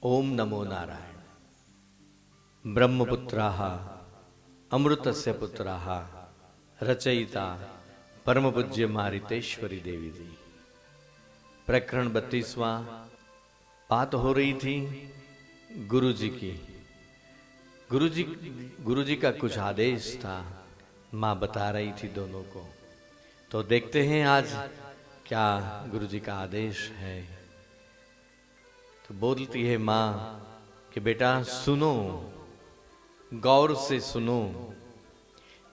ओम नमो नारायण। ब्रह्मपुत्राः अमृतस्य पुत्राः रचयिता परम पूज्य मारितेश्वरी देवी जी। प्रकरण 32वां। बात हो रही थी गुरु जी की। गुरु जी का कुछ आदेश था, माँ बता रही थी दोनों को। तो देखते हैं आज क्या गुरु जी का आदेश है। तो बोलती है माँ कि बेटा सुनो, गौर से सुनो।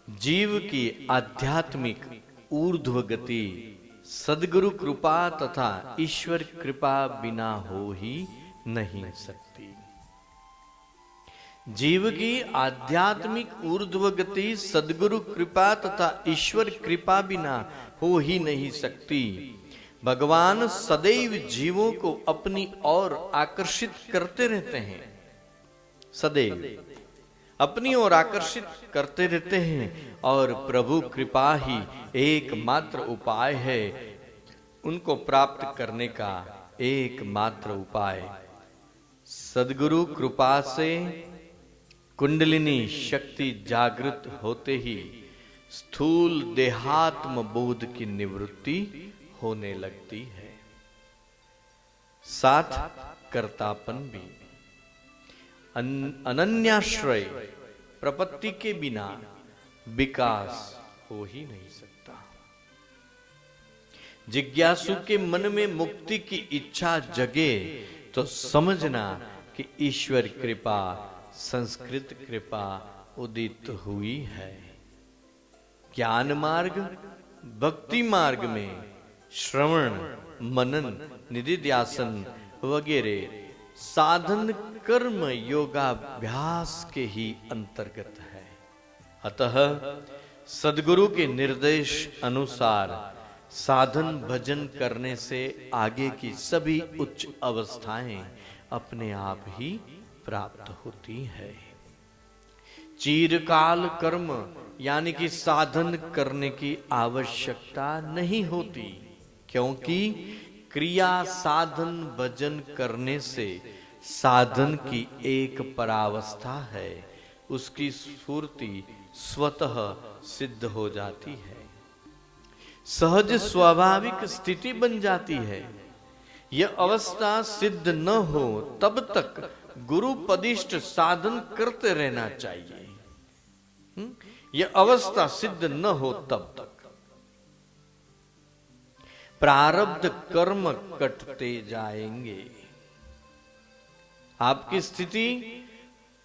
जीव की आध्यात्मिक ऊर्ध्व गति सद्गुरु कृपा तथा ईश्वर कृपा बिना हो ही नहीं सकती। जीव की आध्यात्मिक ऊर्ध्व गति सद्गुरु कृपा तथा ईश्वर कृपा बिना हो ही नहीं सकती। भगवान सदैव जीवों को अपनी ओर आकर्षित करते रहते हैं, सदैव अपनी ओर आकर्षित करते रहते हैं। और प्रभु कृपा ही एकमात्र उपाय है, उनको प्राप्त करने का एकमात्र उपाय। सद्गुरु कृपा से कुंडलिनी शक्ति जागृत होते ही स्थूल देहात्म बोध की निवृत्ति होने लगती है, साथ कर्तापन भी। अनन्याश्रय प्रपत्ति के बिना विकास हो ही नहीं सकता। जिज्ञासु के मन में मुक्ति की इच्छा जगे तो समझना कि ईश्वर कृपा संस्कृत कृपा उदित हुई है। ज्ञान मार्ग भक्ति मार्ग में श्रवण मनन निधिध्यासन वगैरह साधन कर्म योगाभ्यास के ही अंतर्गत है। अतः सद्गुरु के निर्देश अनुसार साधन भजन करने से आगे की सभी उच्च अवस्थाएं अपने आप ही प्राप्त होती है। चिरकाल कर्म यानी कि साधन करने की आवश्यकता नहीं होती, क्योंकि क्रिया साधन भजन करने से साधन की एक परावस्था है, उसकी स्फूर्ति स्वतः सिद्ध हो जाती है, सहज स्वाभाविक स्थिति बन जाती है। यह अवस्था सिद्ध न हो तब तक गुरु पदिष्ट साधन करते रहना चाहिए। यह अवस्था सिद्ध न हो तब तक प्रारब्ध कर्म कटते जाएंगे। आपकी स्थिति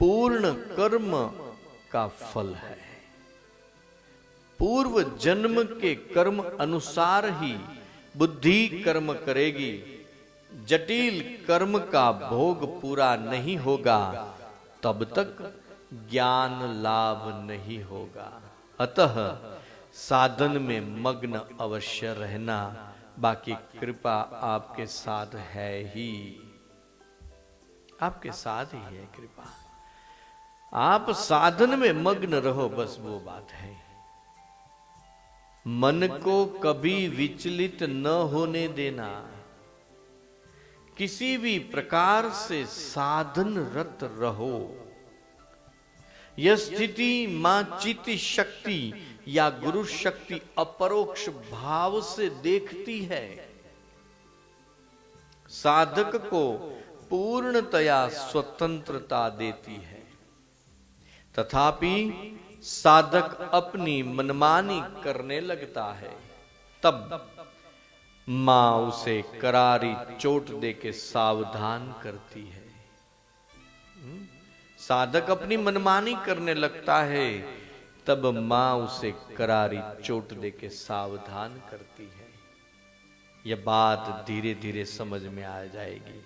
पूर्ण कर्म का फल है। पूर्व जन्म के कर्म अनुसार ही बुद्धि कर्म करेगी। जटिल कर्म का भोग पूरा नहीं होगा तब तक ज्ञान लाभ नहीं होगा। अतः साधन में मग्न अवश्य रहना, बाकी कृपा आपके साथ है ही, आपके साथ ही है कृपा। आप साधन में मग्न रहो, बस वो बात है। मन को कभी विचलित न होने देना। किसी भी प्रकार से साधन रत रहो। यह स्थिति मां चित्त शक्ति या गुरु शक्ति अपरोक्ष भाव से देखती है। साधक को पूर्णतया स्वतंत्रता देती है, तथापि साधक अपनी मनमानी करने लगता है, तब मां उसे करारी चोट देके सावधान करती है। साधक अपनी मनमानी करने लगता है, तब मां उसे करारी चोट देके सावधान करती है। यह बात धीरे धीरे समझ में आ जाएगी।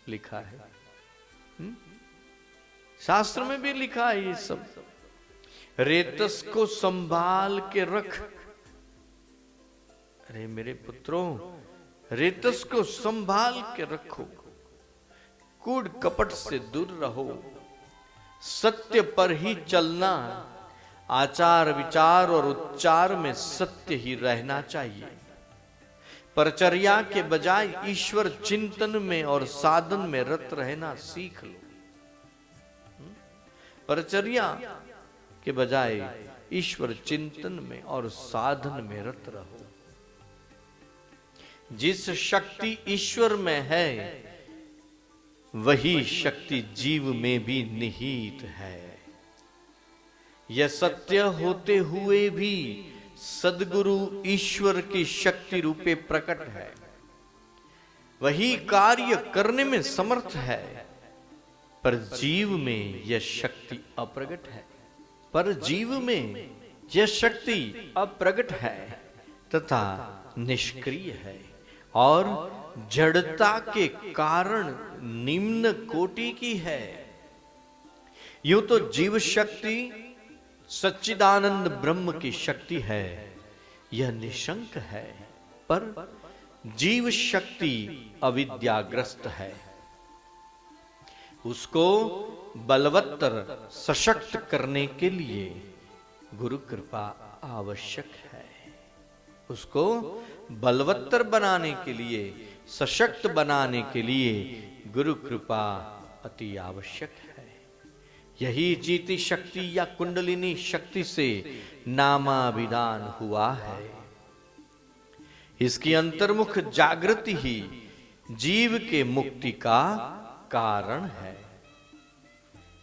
लिखा है, शास्त्र में भी लिखा है ये सब। रेतस को संभाल के रख। अरे मेरे पुत्रों, रेतस को संभाल के रखो। कूड़ कपट से दूर रहो। सत्य पर ही चलना। आचार विचार और उच्चार में सत्य ही रहना चाहिए। परचर्या के बजाय ईश्वर चिंतन में और साधन में रत रहना सीख लो। परचर्या के बजाय ईश्वर चिंतन में और साधन में रत रहो। जिस शक्ति ईश्वर में है वही शक्ति जीव में भी निहित है। यह सत्य होते हुए भी सद्गुरु ईश्वर की शक्ति रूपे प्रकट है। वही कार्य करने में समर्थ है, पर जीव में यह शक्ति अप्रगट है। पर जीव में यह शक्ति अप्रगट है तथा निष्क्रिय है और जड़ता के कारण निम्न कोटि की है। यूं तो जीव शक्ति सच्चिदानंद ब्रह्म की शक्ति है, यह निशंक है, पर जीव शक्ति अविद्याग्रस्त है। उसको बलवत्तर सशक्त करने के लिए गुरु कृपा आवश्यक है। उसको बलवत्तर बनाने के लिए, सशक्त बनाने के लिए गुरु कृपा अति आवश्यक है। यही जीति शक्ति या कुंडलिनी शक्ति से नामाभिधान हुआ है। इसकी अंतर्मुख जागृति ही जीव के मुक्ति का कारण है।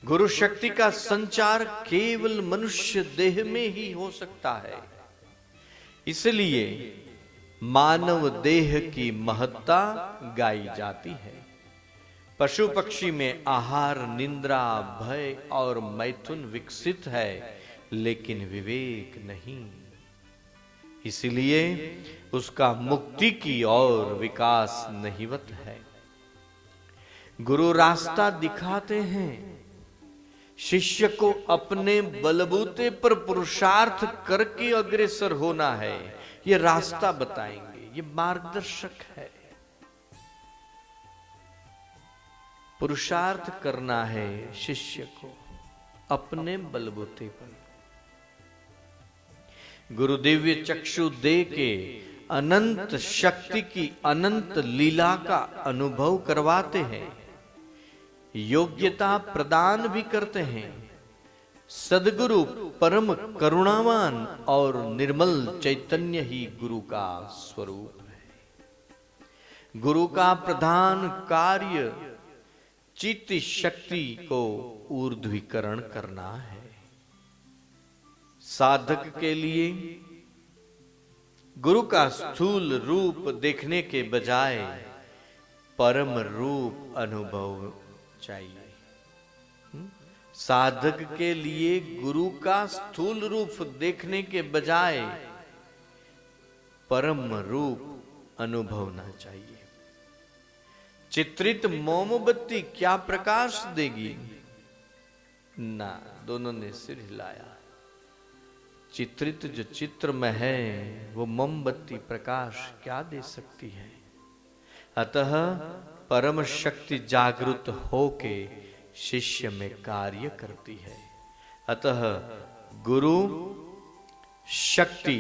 गुरु शक्ति का संचार केवल मनुष्य देह में ही हो सकता है। इसलिए मानव देह की महत्ता गाई जाती है। पशु पक्षी में आहार, निंद्रा, भय और मैथुन विकसित है, लेकिन विवेक नहीं। इसलिए उसका मुक्ति की ओर विकास नहिवत है। गुरु रास्ता दिखाते हैं, शिष्य को अपने बलबूते पर पुरुषार्थ करके अग्रसर होना है। ये रास्ता बताएंगे, ये मार्गदर्शक है। पुरुषार्थ करना है शिष्य को अपने बलबूते पर। गुरु दिव्य चक्षु दे के अनंत शक्ति की अनंत लीला का अनुभव करवाते हैं, योग्यता प्रदान भी करते हैं। सद्गुरु परम करुणावान और निर्मल चैतन्य ही गुरु का स्वरूप है। गुरु का प्रधान कार्य चित्त शक्ति को ऊर्ध्वीकरण करना है। साधक के लिए गुरु का स्थूल रूप देखने के बजाय परम रूप अनुभव चाहिए। साधक के लिए गुरु का स्थूल रूप देखने के बजाय परम रूप अनुभवना चाहिए। चित्रित मोमबत्ती क्या प्रकाश देगी? ना, दोनों ने सिर हिलाया। चित्रित जो चित्र में है वो मोमबत्ती प्रकाश क्या दे सकती है? अतः परम शक्ति जागृत होके शिष्य में कार्य करती है। अतः गुरु शक्ति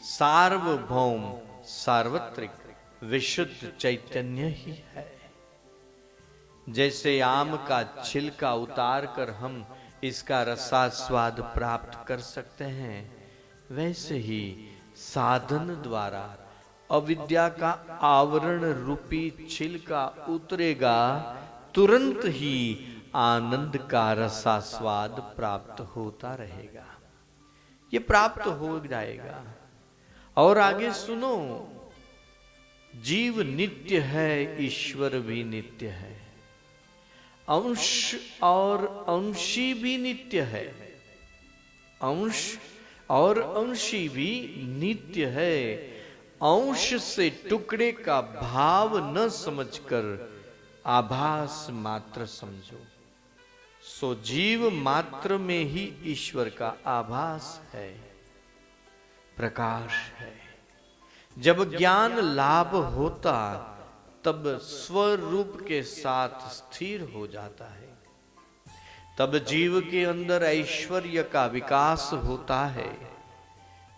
सार्वभौम सार्वत्रिक विशुद्ध चैतन्य ही है। जैसे आम का छिलका उतार कर हम इसका रसास्वाद प्राप्त कर सकते हैं, वैसे ही साधन द्वारा अविद्या का आवरण रूपी छिलका उतरेगा, तुरंत ही आनंद का रसास्वाद प्राप्त होता रहेगा। ये प्राप्त हो जाएगा। और आगे सुनो, जीव नित्य है, ईश्वर भी नित्य है। अंश और अंशी भी नित्य है। अंश और अंशी भी नित्य है। अंश से टुकड़े का भाव न समझकर आभास मात्र समझो। सो जीव मात्र में ही ईश्वर का आभास है, प्रकाश है। जब ज्ञान लाभ होता तब स्वरूप के साथ स्थिर हो जाता है। तब जीव के अंदर ऐश्वर्य का विकास होता है।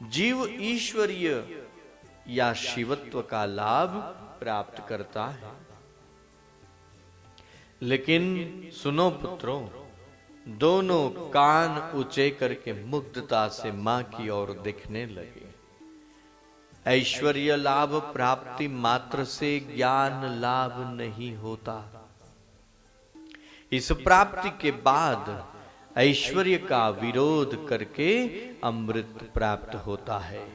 जीव ईश्वरीय या शिवत्व का लाभ प्राप्त करता है। लेकिन सुनो पुत्रों, दोनों कान ऊंचे करके मुग्धता से मां की ओर देखने लगे। ऐश्वर्य लाभ प्राप्ति मात्र से ज्ञान लाभ नहीं होता। इस प्राप्ति के बाद ऐश्वर्य का विरोध करके अमृत प्राप्त होता है।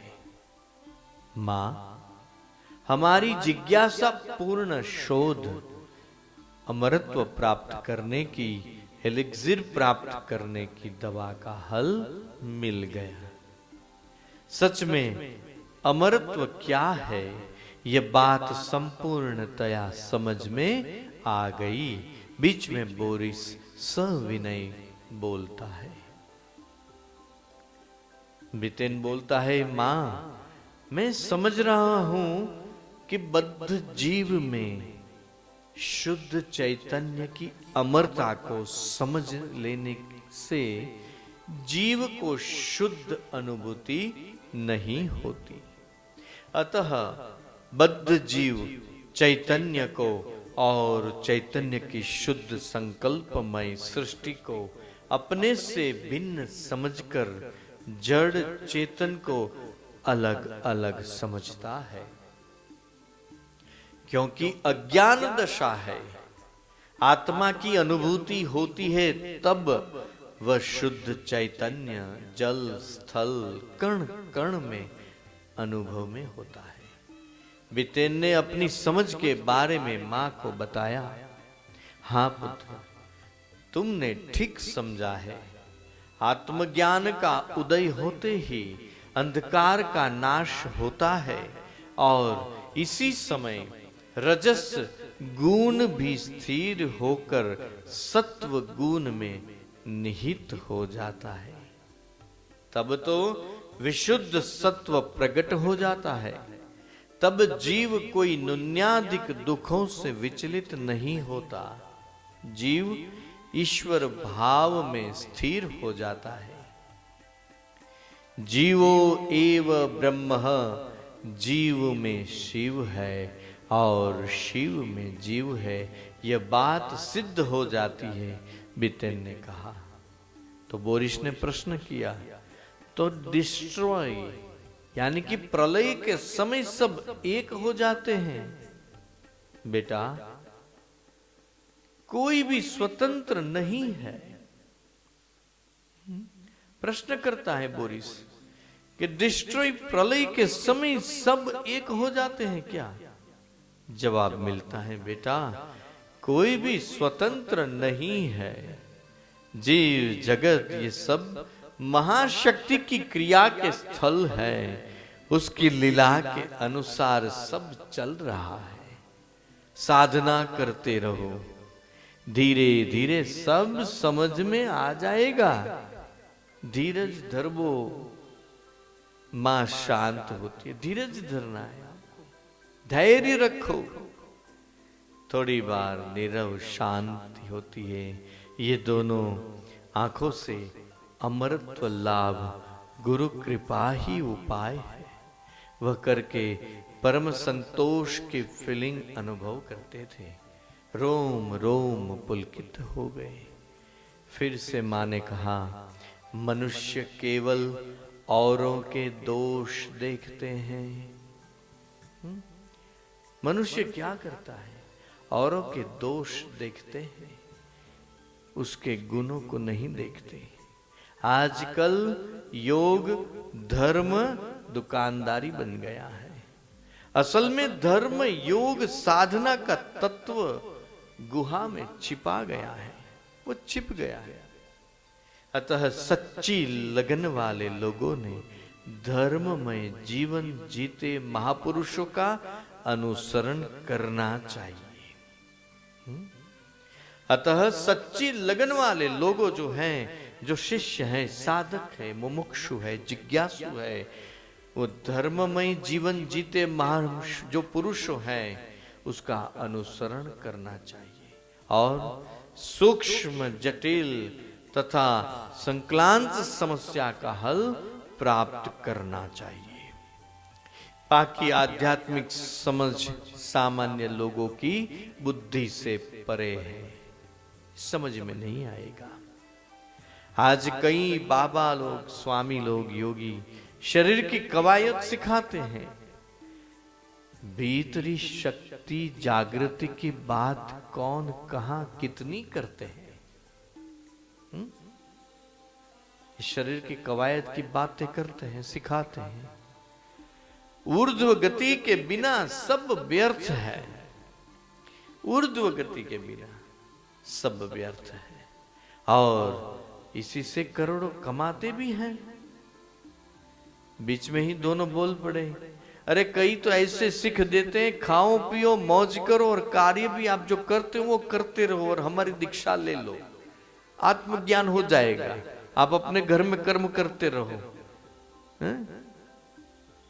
मां, हमारी जिज्ञासा पूर्ण शोध अमरत्व प्राप्त करने की, एलिक्सिर प्राप्त करने की दवा का हल मिल गया। सच में अमरत्व क्या है, यह बात संपूर्णतया समझ में आ गई। बीच में बोरिस सविनय बोलता है। बितेन बोलता है, मां, मैं समझ रहा हूं कि बद्ध जीव में शुद्ध चैतन्य की अमरता को समझ लेने से जीव को शुद्ध अनुभूति नहीं होती। अतः बद्ध जीव चैतन्य को और चैतन्य की शुद्ध संकल्पमय सृष्टि को अपने से भिन्न समझकर जड़ चेतन को अलग अलग समझता है। क्योंकि अज्ञान दशा है, आत्मा की अनुभूति होती है तब वह शुद्ध चैतन्य जल स्थल कण कण में अनुभव में होता है। बितेन ने अपनी समझ के बारे में मां को बताया। हां पुत्र, तुमने ठीक समझा है। आत्मज्ञान का उदय होते ही अंधकार का नाश होता है और इसी समय रजस गुण भी स्थिर होकर सत्व गुण में निहित हो जाता है। तब तो विशुद्ध सत्व प्रकट हो जाता है। तब जीव कोई न्यूनाधिक दुखों से विचलित नहीं होता। जीव ईश्वर भाव में स्थिर हो जाता है। जीवो एव ब्रह्म, जीव में शिव है और शिव में जीव है, यह बात सिद्ध हो जाती है, बितेन ने कहा। तो बोरिस ने प्रश्न किया, तो डिस्ट्रॉय यानी कि प्रलय के समय सब एक हो जाते हैं? बेटा, कोई भी स्वतंत्र नहीं है। प्रश्न करता है बोरिस कि डिस्ट्रॉय प्रलय के समय सब एक हो जाते हैं क्या? जवाब मिलता है, बेटा, कोई भी स्वतंत्र नहीं है। जीव जगत ये सब महाशक्ति की क्रिया के स्थल है। उसकी लीला के अनुसार सब चल रहा है। साधना करते रहो, धीरे धीरे सब समझ में आ जाएगा। धीरज धरबो, मां शांत होती है। धीरज धरना है, धैर्य रखो। थोड़ी बार नीरव शांति होती है। ये दोनों आंखों से अमरत्व लाभ गुरु कृपा ही उपाय है। वह करके परम संतोष की फीलिंग अनुभव करते थे। रोम रोम पुलकित हो गए। फिर से मां ने कहा, मनुष्य केवल औरों के दोष देखते हैं। मनुष्य क्या करता है? औरों के दोष देखते हैं, उसके गुणों को नहीं देखते। आजकल योग धर्म दुकानदारी बन गया है। असल में धर्म योग साधना का तत्व गुहा में छिपा गया है, वो छिप गया है। अतः सच्ची लगन वाले लोगों ने धर्ममय जीवन जीते महापुरुषों का अनुसरण करना चाहिए। अतः सच्ची लगन वाले लोगों जो हैं, जो शिष्य हैं, साधक है, मुमुक्षु है, जिज्ञासु है, वो धर्ममय जीवन जीते महापुरुष जो पुरुष हैं उसका अनुसरण करना चाहिए और सूक्ष्म जटिल तथा संक्लांत समस्या का हल प्राप्त करना चाहिए। बाकी आध्यात्मिक समझ सामान्य लोगों की बुद्धि से परे है, समझ में नहीं आएगा। आज कई बाबा लोग, स्वामी लोग, योगी शरीर की कवायद सिखाते हैं, भीतरी शक्ति जागृति की बात कौन कहां कितनी करते हैं। शरीर की कवायद की बातें करते हैं, सिखाते हैं। ऊर्ध्व गति के बिना सब व्यर्थ है, ऊर्ध्व गति के बिना सब व्यर्थ है। और इसी से करोड़ों कमाते भी हैं। बीच में ही दोनों बोल पड़े, अरे कई तो ऐसे सिख देते हैं, खाओ पियो मौज करो और कार्य भी आप जो करते हो वो करते रहो और हमारी दीक्षा ले लो, आत्मज्ञान हो जाएगा। आप अपने घर में कर्म करते रहो,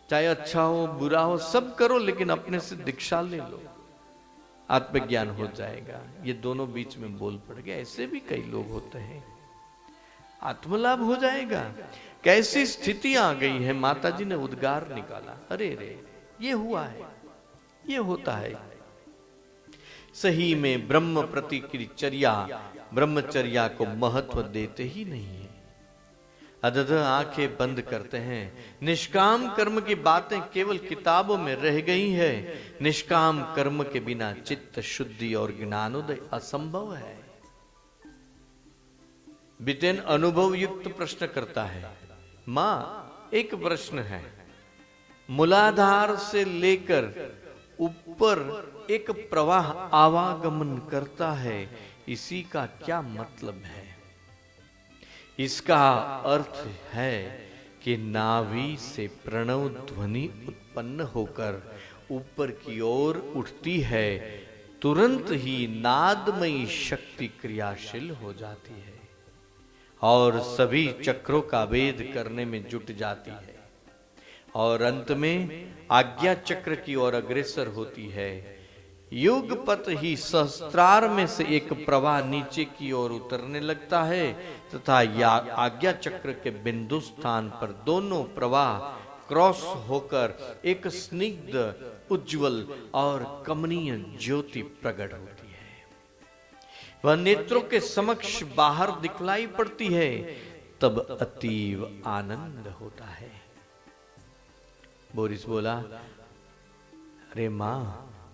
चाहे अच्छा हो बुरा हो सब करो, लेकिन अपने से दीक्षा ले लो, आत्मज्ञान हो जाएगा। ये दोनों बीच में बोल पड़ गए। ऐसे भी कई लोग होते हैं, आत्मलाभ हो जाएगा। कैसी स्थिति आ गई है, माता जी ने उद्गार निकाला, अरे रे ये हुआ है, ये होता है। सही में ब्रह्म प्रतिक्रिया, ब्रह्मचर्या को महत्व देते ही नहीं है। अदद आंखें बंद करते हैं। निष्काम कर्म की बातें केवल किताबों में रह गई है। निष्काम कर्म के बिना चित्त शुद्धि और ज्ञानोदय असंभव है। बितेन अनुभव युक्त प्रश्न करता है, मां एक प्रश्न है, मूलाधार से लेकर ऊपर एक प्रवाह आवागमन करता है, इसी का क्या मतलब है? इसका अर्थ है कि नाभि से प्रणव ध्वनि उत्पन्न होकर ऊपर की ओर उठती है, तुरंत ही नादमयी शक्ति क्रियाशील हो जाती है और सभी चक्रों का भेद करने में जुट जाती है और अंत में आज्ञा चक्र की ओर अग्रसर होती है। युगपत ही सहस्त्रार में से एक प्रवाह नीचे की ओर उतरने लगता है तथा आज्ञा चक्र के बिंदु स्थान पर दोनों प्रवाह क्रॉस होकर एक स्निग्ध, उज्जवल और कमनीय ज्योति प्रकट होती है। वह नेत्रों के समक्ष बाहर दिखलाई पड़ती है, तब अतीव आनंद होता है। बोरिस बोला, अरे मां,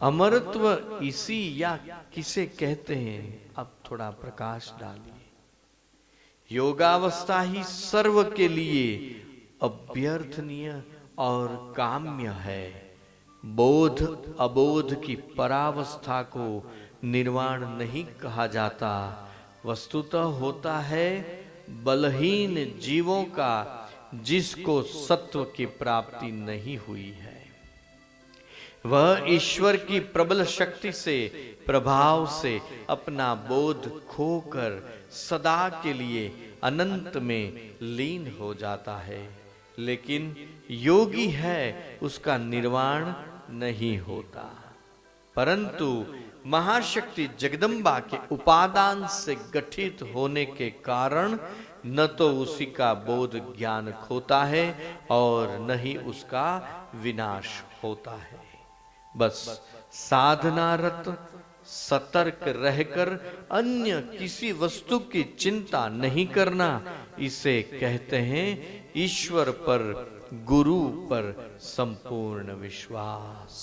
अमरत्व इसी या किसे कहते हैं? अब थोड़ा प्रकाश डालिए। योगावस्था ही सर्व के लिए अभ्यर्थनीय और काम्य है। बोध अबोध की परावस्था को निर्वाण नहीं कहा जाता, वस्तुतः होता है बलहीन जीवों का, जिसको सत्व की प्राप्ति नहीं हुई है। वह ईश्वर की प्रबल शक्ति से, प्रभाव से अपना बोध खोकर सदा के लिए अनंत में लीन हो जाता है, लेकिन योगी है उसका निर्वाण नहीं होता, परंतु महाशक्ति जगदम्बा के उपादान से गठित होने के कारण न तो उसी का बोध ज्ञान खोता है और न ही उसका विनाश होता है। बस साधनारत सतर्क रहकर अन्य किसी वस्तु की चिंता नहीं करना, इसे कहते हैं ईश्वर पर, गुरु पर संपूर्ण विश्वास।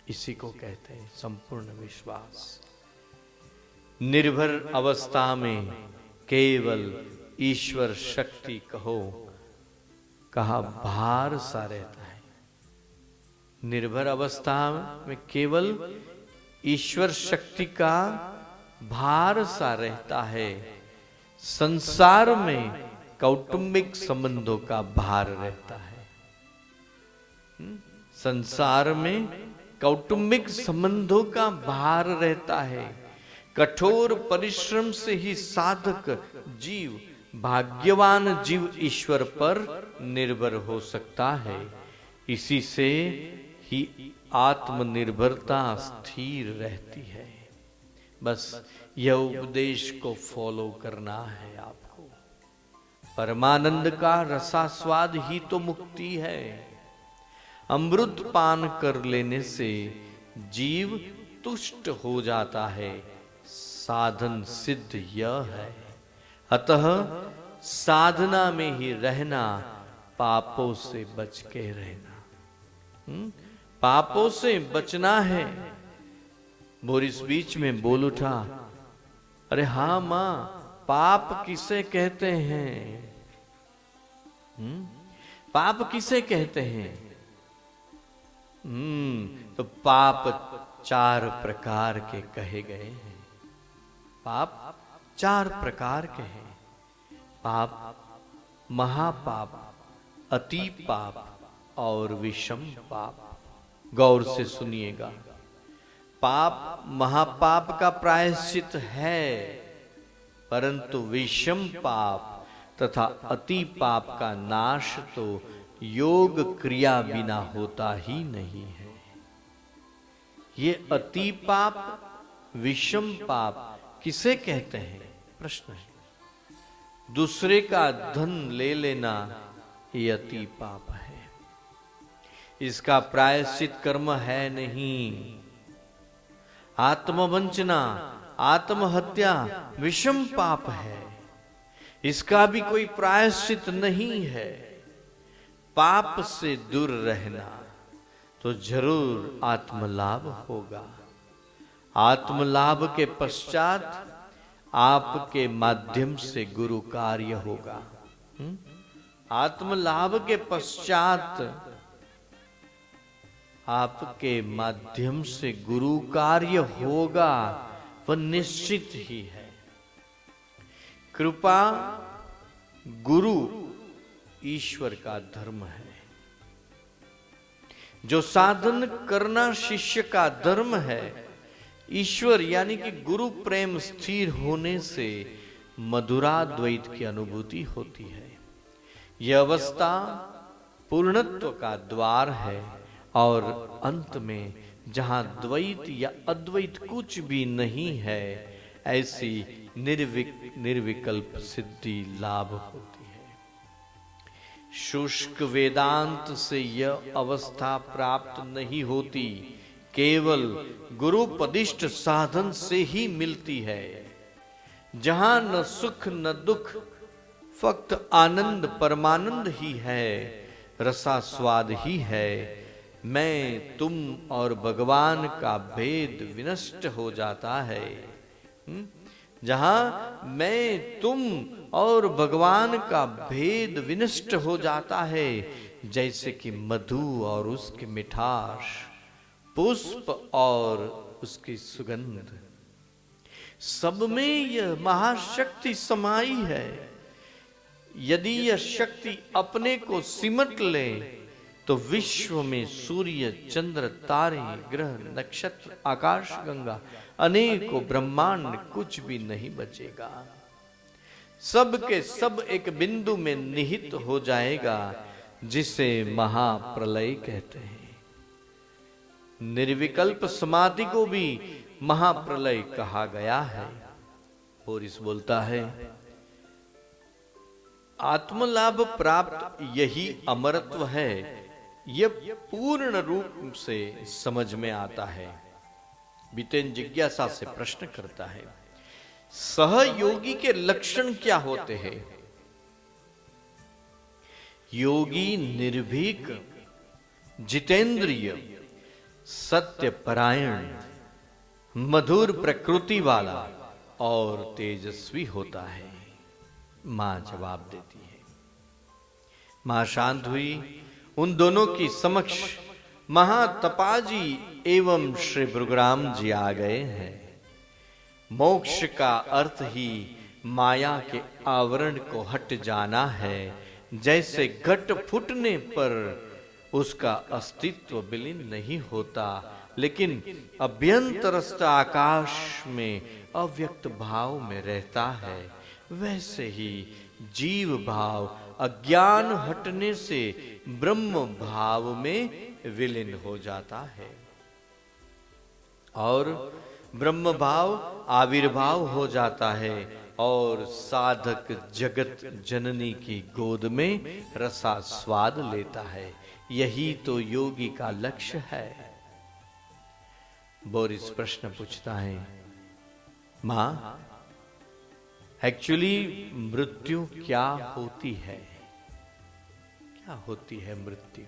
इसी को कहते हैं संपूर्ण विश्वास। निर्भर अवस्था में केवल ईश्वर शक्ति कहो, कहा भार सा रहता है। निर्भर अवस्था में केवल ईश्वर शक्ति का भार सा रहता है। संसार में कौटुंबिक संबंधों का भार रहता है। संसार में कौटुंबिक संबंधों का भार रहता है। कठोर परिश्रम से ही साधक जीव, भाग्यवान जीव ईश्वर पर निर्भर हो सकता है। इसी से ही आत्मनिर्भरता स्थिर रहती है। बस यह उपदेश को फॉलो करना है आपको। परमानंद का रसास्वाद ही तो मुक्ति है। अमृत पान कर लेने से जीव तुष्ट हो जाता है, साधन सिद्ध यह है। अतः साधना में ही रहना, पापों से बच के रहना। पापों से बचना है। बोरिस बीच में बोल उठा, अरे हाँ मां, पाप किसे कहते हैं? पाप किसे कहते हैं? तो पाप 4 प्रकार के कहे गए हैं। पाप 4 प्रकार के हैं। पाप, महापाप, अति पाप और विषम पाप। गौर से सुनिएगा। पाप महापाप का प्रायश्चित है, परंतु विषम पाप तथा अति पाप का नाश तो योग क्रिया बिना होता ही नहीं है। ये अति पाप, विषम पाप किसे कहते हैं? प्रश्न है। दूसरे का धन ले लेना ये अति पाप है। इसका प्रायश्चित कर्म है नहीं। आत्मवंचना, आत्महत्या विषम पाप है। इसका भी कोई प्रायश्चित नहीं है। पाप से दूर रहना तो जरूर आत्मलाभ होगा। आत्मलाभ के पश्चात आपके माध्यम से गुरु कार्य होगा। आत्मलाभ के पश्चात आपके माध्यम से गुरु कार्य होगा, वह निश्चित ही है। कृपा गुरु ईश्वर का धर्म है। जो साधन करना शिष्य का धर्म है। ईश्वर यानी कि गुरु प्रेम स्थिर होने से मधुराद्वैत की अनुभूति होती है। यह अवस्था पूर्णत्व का द्वार है और अंत में जहां द्वैत या अद्वैत कुछ भी नहीं है, ऐसी निर्विकल्प सिद्धि लाभ होती है। शुष्क वेदांत से यह अवस्था प्राप्त नहीं होती, केवल गुरुपदिष्ट साधन से ही मिलती है। जहां न सुख न दुख, फक्त आनंद परमानंद ही है, रसास्वाद ही है। मैं तुम और भगवान का भेद विनष्ट हो जाता है। जहां मैं तुम और भगवान का भेद विनष्ट हो जाता है, जैसे कि मधु और उसकी मिठास, पुष्प और उसकी सुगंध, सब में यह महाशक्ति समाई है। यदि यह शक्ति अपने को सिमट ले तो विश्व में सूर्य, चंद्र, तारे, ग्रह, नक्षत्र, आकाश गंगा, अनेकों ब्रह्मांड कुछ भी नहीं बचेगा। सब के सब एक बिंदु में निहित हो जाएगा, जिसे महाप्रलय कहते हैं। निर्विकल्प समाधि को भी महाप्रलय कहा गया है। बोरिस बोलता है, आत्मलाभ प्राप्त यही अमरत्व है। यह पूर्ण रूप से समझ में आता है। बीतेन जिज्ञासा से प्रश्न करता है, सहयोगी के लक्षण क्या होते हैं? योगी निर्भीक, जितेंद्रिय, सत्यपरायण, मधुर प्रकृति वाला और तेजस्वी होता है। मां जवाब देती है। मां शांत हुई। उन दोनों की समक्ष महातपाजी एवं श्री भृगुराम जी आ गए हैं। मोक्ष का अर्थ ही माया के आवरण को हट जाना है। जैसे घट फूटने पर उसका अस्तित्व विलीन नहीं होता, लेकिन अभ्यंतरस्थ आकाश में अव्यक्त भाव में रहता है, वैसे ही जीव भाव अज्ञान हटने से ब्रह्म भाव में विलीन हो जाता है और ब्रह्म भाव आविर्भाव हो जाता है और साधक जगत जननी की गोद में रसास्वाद लेता है। यही तो योगी का लक्ष्य है। बोरिस प्रश्न पूछता है, मां एक्चुअली मृत्यु क्या होती है? क्या होती है मृत्यु?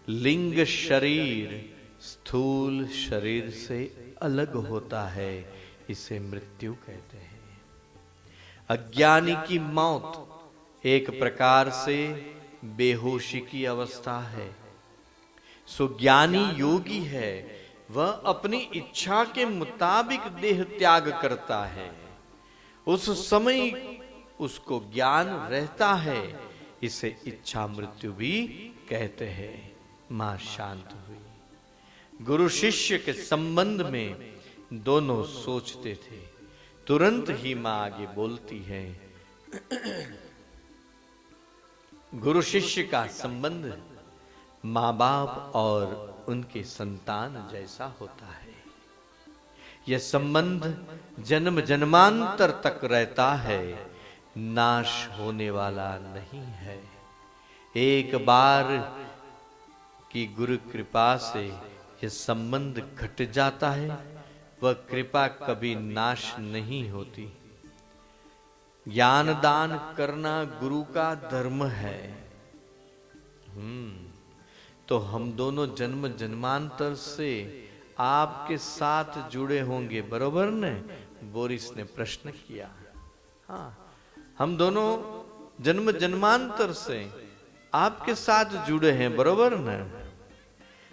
लिंग शरीर स्थूल शरीर से अलग होता है, इसे मृत्यु कहते हैं। अज्ञानी की मौत एक प्रकार से बेहोशी की अवस्था है। सुज्ञानी योगी है, वह अपनी इच्छा के मुताबिक देह त्याग करता है। उस समय उसको ज्ञान रहता है, इसे इच्छा मृत्यु भी कहते हैं। मां शांत हुई। गुरु शिष्य के संबंध में दोनों सोचते थे। तुरंत ही मां आगे बोलती है, गुरु शिष्य का संबंध मां बाप और उनके संतान जैसा होता है। यह संबंध जन्म जन्मांतर तक रहता है, नाश होने वाला नहीं है। एक बार की गुरु कृपा से यह संबंध घट जाता है, वह कृपा कभी नाश नहीं होती। ज्ञान दान करना गुरु का धर्म है। तो हम दोनों जन्म जन्मांतर से आपके साथ जुड़े होंगे, बरोबर ने? बोरिस ने प्रश्न किया। हाँ, हम दोनों जन्म जन्मांतर से आपके साथ जुड़े हैं, बरोबर न?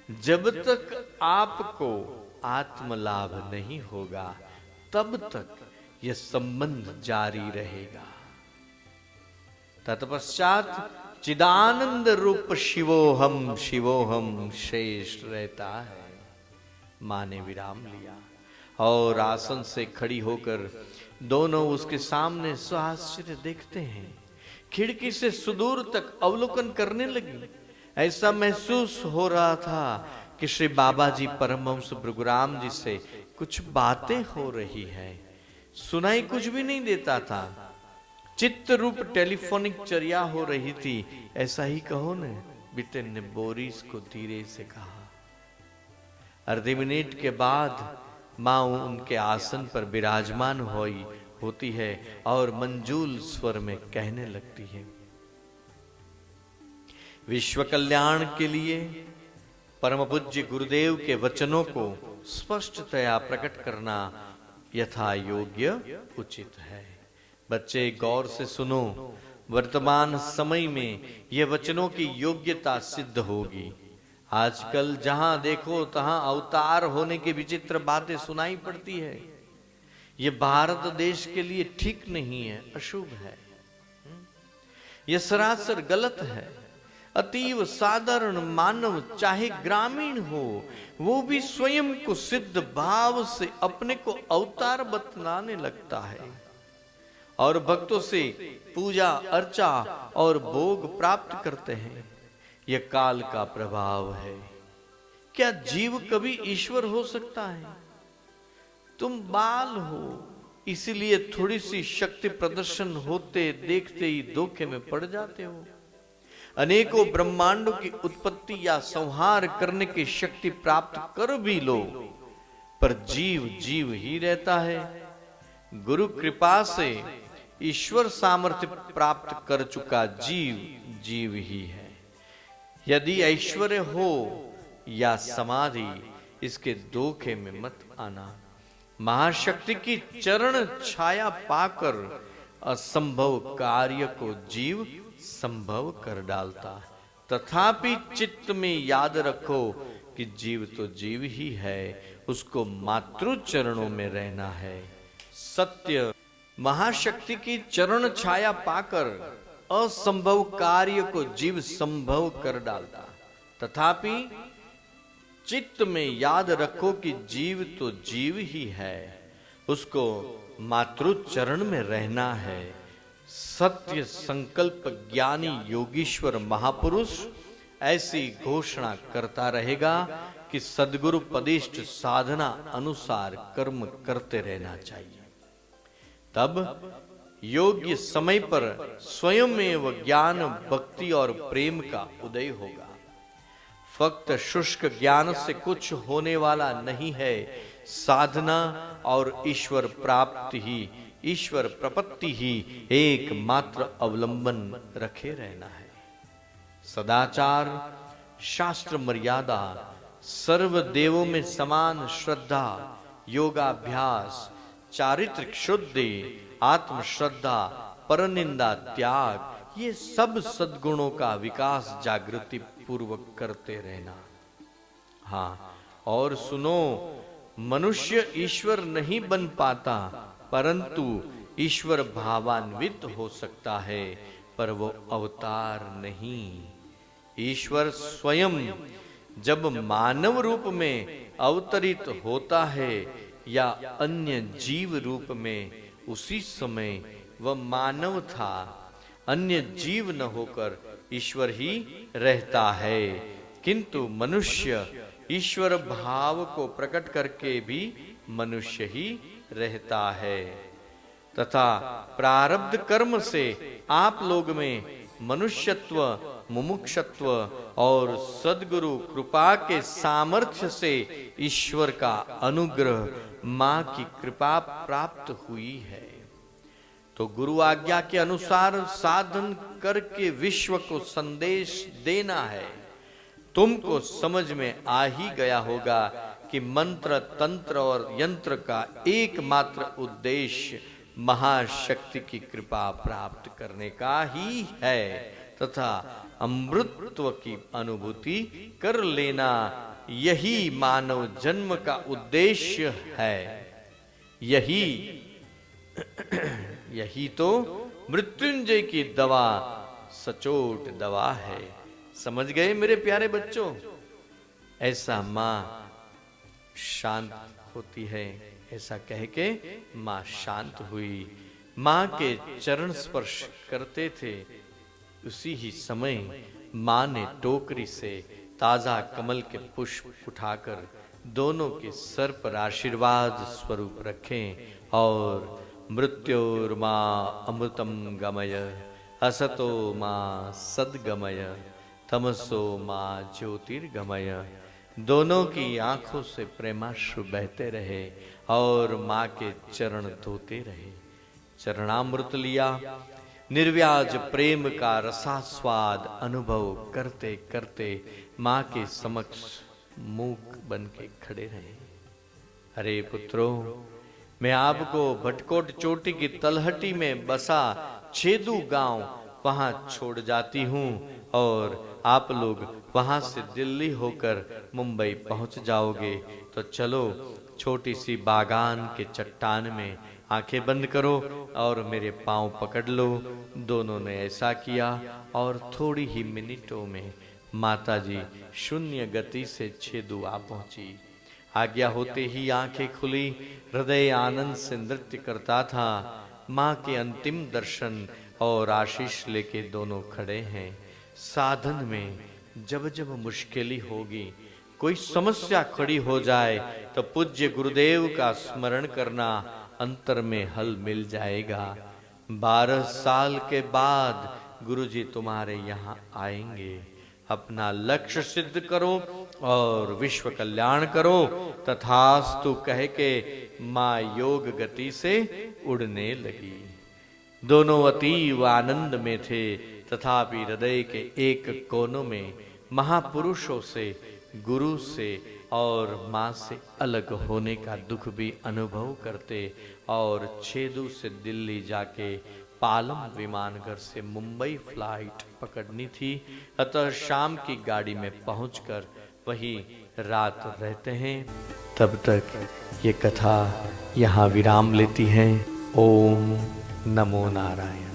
जब तक आपको आत्मलाभ नहीं होगा, तब तक यह संबंध जारी रहेगा। तत्पश्चात चिदानंद रूप शिवोहम शिवोहम शेष रहता है। मां ने विराम लिया और आसन से खड़ी होकर दोनों उसके सामने सआश्चर्य देखते हैं। खिड़की से सुदूर तक अवलोकन करने लगी। ऐसा महसूस हो रहा था कि श्री बाबा जी परमहंस भृगुराम जी से कुछ बातें हो रही है। सुनाई कुछ भी नहीं देता था। चित्त रूप टेलीफोनिक चर्या हो रही थी, ऐसा ही कहो न। बिटेन ने बोरिस को धीरे से कहा। अर्धे मिनट के बाद मां उनके आसन पर विराजमान होती है और मंजूल स्वर में कहने लगती है, विश्व कल्याण के लिए परम पूज्य गुरुदेव के वचनों को स्पष्टतया प्रकट करना यथा योग्य उचित है। बच्चे गौर से सुनो, वर्तमान समय में यह वचनों की योग्यता सिद्ध होगी। आजकल जहां देखो तहां अवतार होने की विचित्र बातें सुनाई पड़ती है। यह भारत देश के लिए ठीक नहीं है, अशुभ है। यह सरासर गलत है। अतीव साधारण मानव चाहे ग्रामीण हो, वो भी स्वयं को सिद्ध भाव से अपने को अवतार बतलाने लगता है और भक्तों से पूजा अर्चा और भोग प्राप्त करते हैं। यह काल का प्रभाव है। क्या जीव कभी ईश्वर हो सकता है? तुम बाल हो, इसीलिए थोड़ी सी शक्ति प्रदर्शन होते देखते ही धोखे में पड़ जाते हो। अनेकों ब्रह्मांडों की उत्पत्ति या संहार करने की शक्ति प्राप्त कर भी लो, पर जीव जीव ही रहता है। गुरु कृपा से ईश्वर सामर्थ्य प्राप्त कर चुका जीव जीव ही है। यदि ऐश्वर्य हो या समाधि, इसके धोखे में मत आना। महाशक्ति की चरण छाया पाकर असंभव कार्य को जीव संभव कर डालता। तथापि चित्त में याद रखो कि जीव तो जीव ही है, उसको मातृ चरणों में रहना है। सत्य महाशक्ति की चरण छाया पाकर असंभव कार्य को जीव संभव कर डालता। तथापि चित्त में याद रखो कि जीव तो जीव ही है, उसको मातृ चरण में रहना है। सत्य संकल्प ज्ञानी योगीश्वर महापुरुष ऐसी घोषणा करता रहेगा कि सद्गुरु पदिष्ट साधना अनुसार कर्म करते रहना चाहिए। तब योग्य समय पर स्वयं में वह ज्ञान, भक्ति और प्रेम का उदय होगा। फक्त शुष्क ज्ञान से कुछ होने वाला नहीं है। साधना और ईश्वर प्राप्ति ही, ईश्वर प्रपत्ति ही एकमात्र अवलंबन रखे रहना है। सदाचार, शास्त्र मर्यादा, सर्व देवों में समान श्रद्धा, योगाभ्यास, चारित्रिक शुद्धि, आत्म श्रद्धा, परनिंदा त्याग, ये सब सद्गुणों का विकास जागृति पूर्वक करते रहना। हाँ, और सुनो, मनुष्य ईश्वर नहीं बन पाता, परंतु ईश्वर भावान्वित हो सकता है, पर वो अवतार नहीं। ईश्वर स्वयं जब मानव रूप में अवतरित होता है या अन्य जीव रूप में, उसी समय वह मानव था। अन्य जीव न होकर ईश्वर ही रहता है, किंतु मनुष्य ईश्वर भाव को प्रकट करके भी मनुष्य ही रहता है। तथा प्रारब्ध कर्म से आप लोग में मनुष्यत्व, मुमुक्षत्व और सद्गुरु कृपा के सामर्थ्य से ईश्वर का अनुग्रह, मां की कृपा प्राप्त हुई है। तो गुरु आज्ञा के अनुसार साधन करके विश्व को संदेश देना है। तुमको समझ में आ ही गया होगा कि मंत्र, तंत्र और यंत्र का एकमात्र उद्देश्य महाशक्ति की कृपा प्राप्त करने का ही है तथा अमृतत्व की अनुभूति कर लेना, यही मानव जन्म का उद्देश्य है। यही तो मृत्युंजय की दवा, सचोट दवा है। समझ गए मेरे प्यारे बच्चों? ऐसा मां शांत होती है, ऐसा कह के मां शांत हुई। मां के चरण स्पर्श करते थे, उसी ही समय मां ने टोकरी से ताजा कमल के पुष्प उठाकर दोनों के सर पर आशीर्वाद स्वरूप रखे और मृत्योर्मा अमृतम गमय, असतो मां सद्गमय, तमसो मां ज्योतिर्गमय। दोनों की आंखों से प्रेमाश्रु बहते रहे और मां के चरण धोते रहे। चरणामृत लिया, निर्व्याज प्रेम का रसास्वाद अनुभव करते करते मां के समक्ष मूक बन के खड़े रहे। अरे पुत्रों, मैं आपको भटकोट चोटी की तलहटी में बसा छेदू गांव वहां छोड़ जाती हूं और आप लोग वहां से दिल्ली होकर मुंबई पहुंच जाओगे। तो चलो, छोटी सी बागान के चट्टान में आंखें बंद करो और मेरे पांव पकड़ लो। दोनों ने ऐसा किया और थोड़ी ही मिनटों में माताजी शून्य गति से छेदू आ पहुंची। आज्ञा होते ही आंखें खुली, हृदय आनंद से नृत्य करता था। मां के अंतिम दर्शन और आशीष लेके दोनों खड़े हैं। साधन में जब जब मुश्किल होगी, कोई समस्या खड़ी हो जाए, तो पूज्य गुरुदेव का स्मरण करना, अंतर में हल मिल जाएगा। 12 साल के बाद गुरुजी तुम्हारे यहाँ आएंगे। अपना लक्ष्य सिद्ध करो और विश्व कल्याण करो। तथास्तु कह के मां योग गति से उड़ने लगी। दोनों अतीव आनंद में थे, तथापि हृदय के एक कोनों में महापुरुषों से, गुरु से और मां से अलग होने का दुख भी अनुभव करते और छेदू से दिल्ली जाके पालम विमानघर से मुंबई फ्लाइट पकड़नी थी। अतः शाम की गाड़ी में पहुंचकर वही रात रहते हैं। तब तक ये कथा यहाँ विराम लेती है। ओम नमो नारायण।